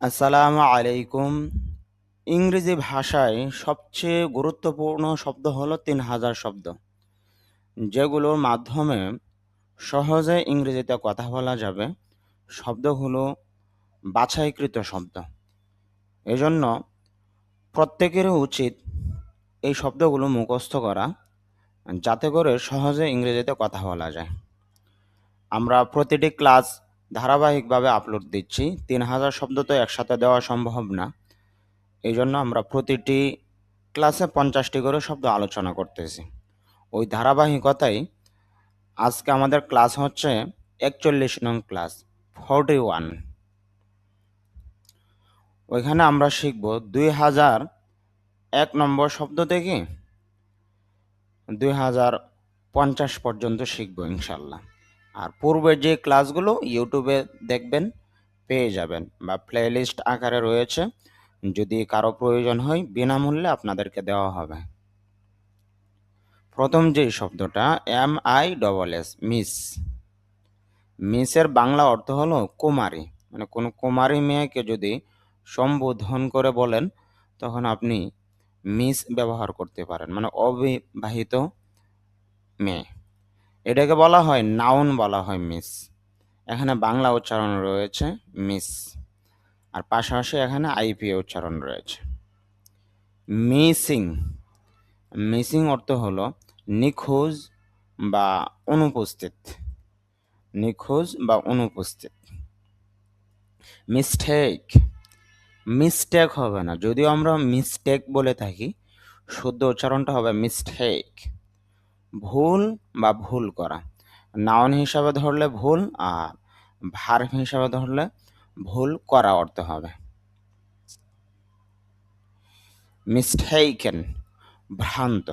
আসসালামু আলাইকুম। ইংরেজি ভাষায় সবচেয়ে গুরুত্বপূর্ণ শব্দ হলো ৩,০০০ শব্দ, যেগুলোর মাধ্যমে সহজে ইংরেজিতে কথা বলা যাবে। শব্দগুলো বাছাইকৃত শব্দ। এজন্য প্রত্যেকেরই উচিত এই শব্দগুলো মুখস্থ করা, যাতে করে সহজে ইংরেজিতে কথা বলা যায়। আমরা প্রতিটি ক্লাস ধারাবাহিকভাবে আপলোড দিচ্ছি। ৩,০০০ শব্দ তো একসাথে দেওয়া সম্ভব না। এই জন্য আমরা প্রতিটি ক্লাসে 50টি করে শব্দ আলোচনা করতেছি। ওই ধারাবাহিকতায় আজকে আমাদের ক্লাস হচ্ছে 41 নং ক্লাস, 41। ওইখানে আমরা শিখব 2001 নম্বর শব্দ থেকে 2050 পর্যন্ত শিখব ইনশাল্লাহ। আর পূর্বের যে ক্লাসগুলো ইউটিউবে দেখবেন, পেয়ে যাবেন, বা প্লেলিস্ট আকারে রয়েছে। যদি কারো প্রয়োজন হয় বিনামূল্যে আপনাদেরকে দেওয়া হবে। প্রথম যে শব্দটা MISS, মিস। মিসের বাংলা অর্থ হলো কুমারী। মানে কোনো কুমারী মেয়েকে যদি সম্বোধন করে বলেন, তখন আপনি মিস ব্যবহার করতে পারেন, মানে অবিবাহিত মেয়ে। এটাকে বলা হয় নাউন, বলা হয় মিস। এখানে বাংলা উচ্চারণ রয়েছে মিস, আর পাশাপাশি এখানে আইপিএ উচ্চারণ রয়েছে। মিসিং, মিসিং অর্থ হলো নিখোঁজ বা অনুপস্থিত। নিখোঁজ বা অনুপস্থিত। মিস্টেক, মিস্টেক হবে না, যদিও আমরা মিস্টেক বলে থাকি, শুদ্ধ উচ্চারণটা হবে মিস্টেক। ভুল বা ভুল করা। নাউন হিসাবে ধরলে ভুল, আর ভার্ব হিসাবে ধরলে ভুল করা অর্থ হবে। মিস্টেকেন, ভ্রান্ত।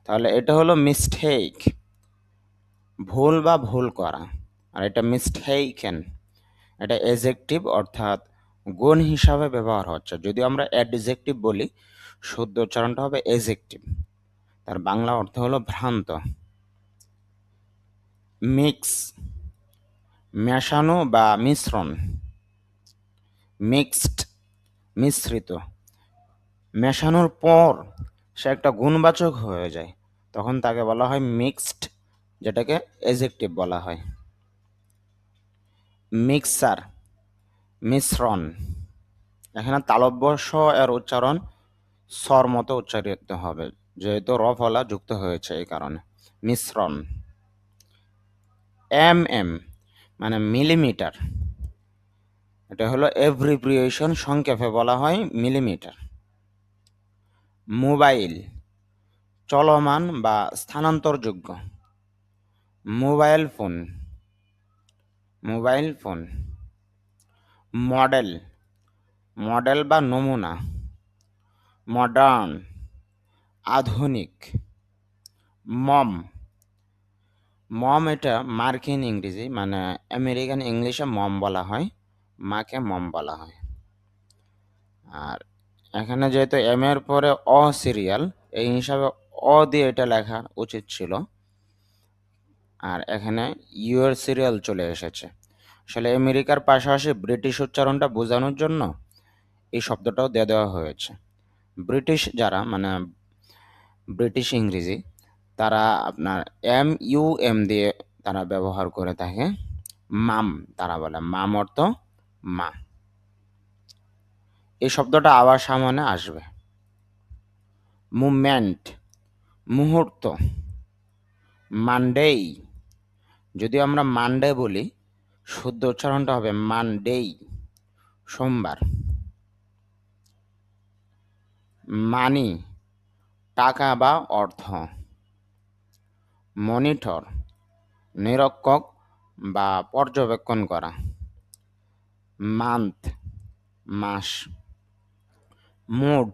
তাহলে এটা হলো মিস্টেক, ভুল বা ভুল করা। আর এটা মিস্টেকেন, এটা এজেক্টিভ, অর্থাৎ গুণ হিসাবে ব্যবহার হচ্ছে। যদি আমরা অ্যাডজেক্টিভ বলি, শুদ্ধ উচ্চারণটা হবে এজেক্টিভ। তার বাংলা অর্থ হলো ভ্রান্ত। মিক্স, মেশানো বা মিশ্রণ। মিক্সড, মিশ্রিত। মেশানোর পর সে একটা গুণবাচক হয়ে যায়, তখন তাকে বলা হয় মিক্সড, যেটাকে এজেক্টিভ বলা হয়। মিক্সার, মিশ্রণ। এখানে তালব্য স এর উচ্চারণ স্বর মতো উচ্চারিত হবে, যেহেতু রফলা যুক্ত হয়েছে এই কারণে। মিশ্রণ। এম মানে মিলিমিটার। এটা হলো এভ্রিব্রিয়েশন, সংক্ষেপে বলা হয় মিলিমিটার। মোবাইল, চলমান বা স্থানান্তরযোগ্য। Mobile phone, mobile phone. Model, model বা নমুনা। মডার্ন, আধুনিক। মম, মম এটা মার্কিন ইংরেজি, মানে আমেরিকান ইংলিশে মম বলা হয়, মাকে মম বলা হয়। আর এখানে যেহেতু এম এর পরে অ সিরিয়াল, এই হিসাবে অ দিয়ে এটা লেখা উচিত ছিল, আর এখানে ইউ এর সিরিয়াল চলে এসেছে। আসলে আমেরিকার পাশাপাশি ব্রিটিশ উচ্চারণটা বোঝানোর জন্য এই শব্দটাও দিয়ে দেওয়া হয়েছে। ব্রিটিশ যারা, মানে ব্রিটিশ ইংরেজি, তারা আপনার MUM দিয়ে তারা ব্যবহার করে থাকে। মাম তারা বলে, মাম অর্থ মা। এই শব্দটা আবার সামনে আসবে। মুভমেন্ট, মুহূর্ত। মানডেই, যদি আমরা মানডে বলি, শুদ্ধ উচ্চারণটা হবে মানডেই, সোমবার। মানি, টাকা বা অর্থ। মনিটর, নিরীক্ষক বা পর্যবেক্ষণ করা। মান্থ, মাস। মুড,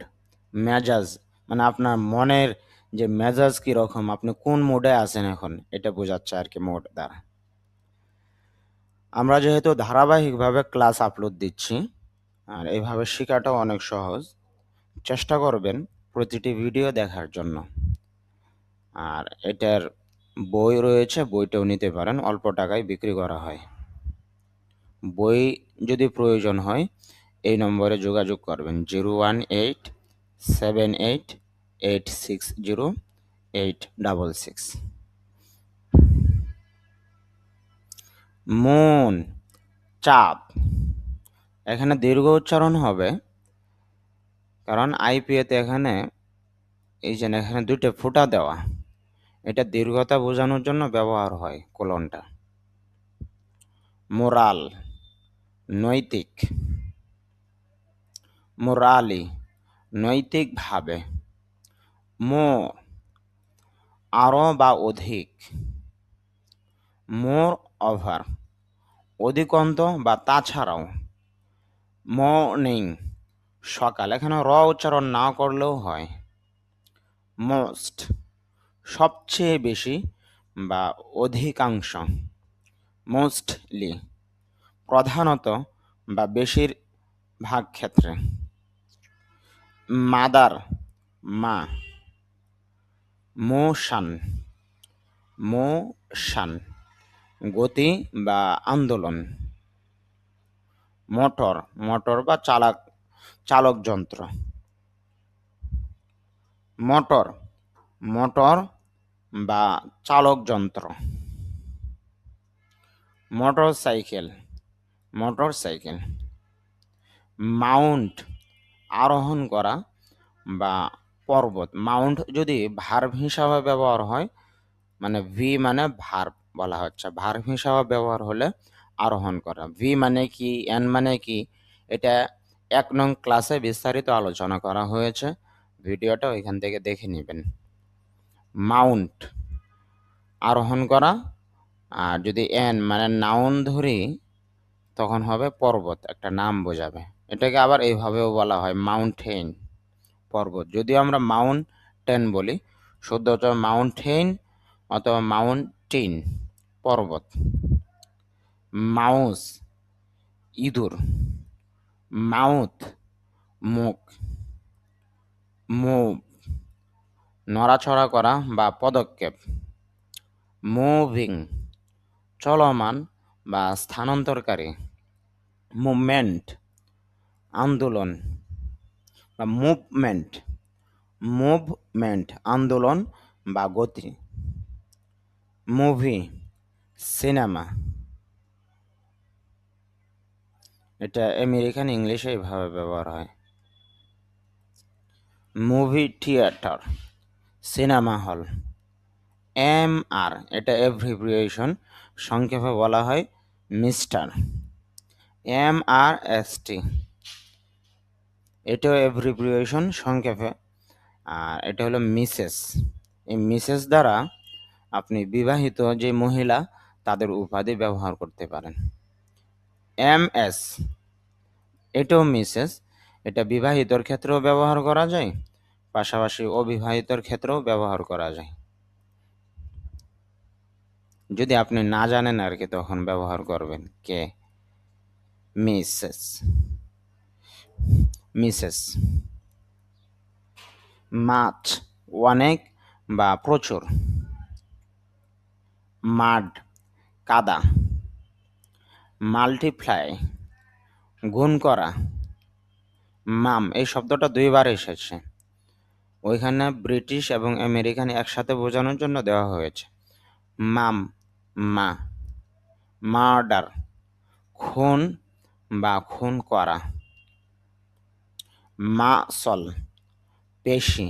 মেজাজ, মানে আপনার মনের যে মেজাজ কীরকম, আপনি কোন মুডে আছেন এখন, এটা বোঝাচ্ছে আর কি মুড দ্বারা। আমরা যেহেতু ধারাবাহিকভাবে ক্লাস আপলোড দিচ্ছি, আর এইভাবে শেখাটাও অনেক সহজ, চেষ্টা করবেন প্রতিটি ভিডিও দেখার জন্য। আর এটার বই রয়েছে, বইটাও নিতে পারেন, অল্প টাকায় বিক্রি করা হয়। বই যদি প্রয়োজন হয় এই নম্বরে যোগাযোগ করবেন 01878860866। মুন, চাঁদ। এখানে দীর্ঘ উচ্চারণ হবে, কারণ আইপিএতে এখানে এই যে এখানে দুটো ফুটা দেওয়া, এটা দীর্ঘতা বোঝানোর জন্য ব্যবহার হয় কোলনটা। মোরাল, নৈতিক। মোরালি, নৈতিকভাবে। মোর, আরও বা অধিক। মোর ওভার, অধিকন্ত বা তাছাড়াও। মর্নিং, সকাল। এখানে র উচ্চারণ না করলেও হয়। মোস্ট, সবচেয়ে বেশি বা অধিকাংশ। মোস্টলি, প্রধানত বা বেশিরভাগ ক্ষেত্রে। মাদার, মা। মোশন, মোশন, গতি বা আন্দোলন। মোটর, মোটর বা চালক যন্ত্র। মোটর, মোটর বা চালক যন্ত্র। Motorcycle, motorcycle. মাউন্ট, আরোহণ করা বা পর্বত। মাউন্ট যদি ভার্ব হিসাবে ব্যবহার হয়, মানে ভি মানে ভার্ব বলা হচ্ছে, ভার্ব হিসাবে ব্যবহার হলে আরোহণ করা। ভি মানে কি, এন মানে কি, এটা 1 নং ক্লাসে বিস্তারিত আলোচনা করা হয়েছে, ভিডিওটা ওইখান থেকে দেখে নেবেন। মাউন্ট, আরোহণ করা। আর যদি এন মানে নাউন ধরি, তখন হবে পর্বত, একটা নাম বোঝাবে। এটাকে আবার এইভাবেও বলা হয় মাউন্টেন, পর্বত। যদিও আমরা মাউন্টেন বলি, শুদ্ধত মাউন্টেন অথবা মাউন্টেন, পর্বত। মাউস, ইঁদুর। মাউথ, মুখ। মুভ, নড়াচড়া করা বা পদক্ষেপ। মুভিং, চলমান বা স্থানান্তরকারী। মুভমেন্ট, আন্দোলন বা মুভমেন্ট। মুভমেন্ট, আন্দোলন বা গতি। Movie, cinema. এটা আমেরিকান ইংলিশে এইভাবে ব্যবহার হয়। Movie theatre, cinema hall. MR, এটা অ্যাব্রিভিয়েশন, সংক্ষেপে বলা হয় মিস্টার। MRST, এটাও অ্যাব্রিভিয়েশন, সংক্ষেপে। আর এটা হলো মিসেস। এই মিসেস দ্বারা আপনি বিবাহিত যে মহিলা, তাদের উপাধি ব্যবহার করতে পারেন। MS, এটাও মিসেস, এটা বিবাহিতর ক্ষেত্রেও ব্যবহার করা যায়, পাশাপাশি অবিবাহিতর ক্ষেত্রেও ব্যবহার করা যায়। যদি আপনি না জানেন আর কি, তখন ব্যবহার করবেন কে, মিসেস। মিসেস। মাছ, অনেক বা প্রচুর। মাড, কাদা। মাল্টিপ্লাই, গুণ করা। মাম, এই শব্দটা 2বার এসেছে, ওইখানে ব্রিটিশ এবং আমেরিকান একসাথে বোঝানোর জন্য দেওয়া হয়েছে। মাম, মা। মার্ডার, খুন বা খুন করা। মাসল, পেশি।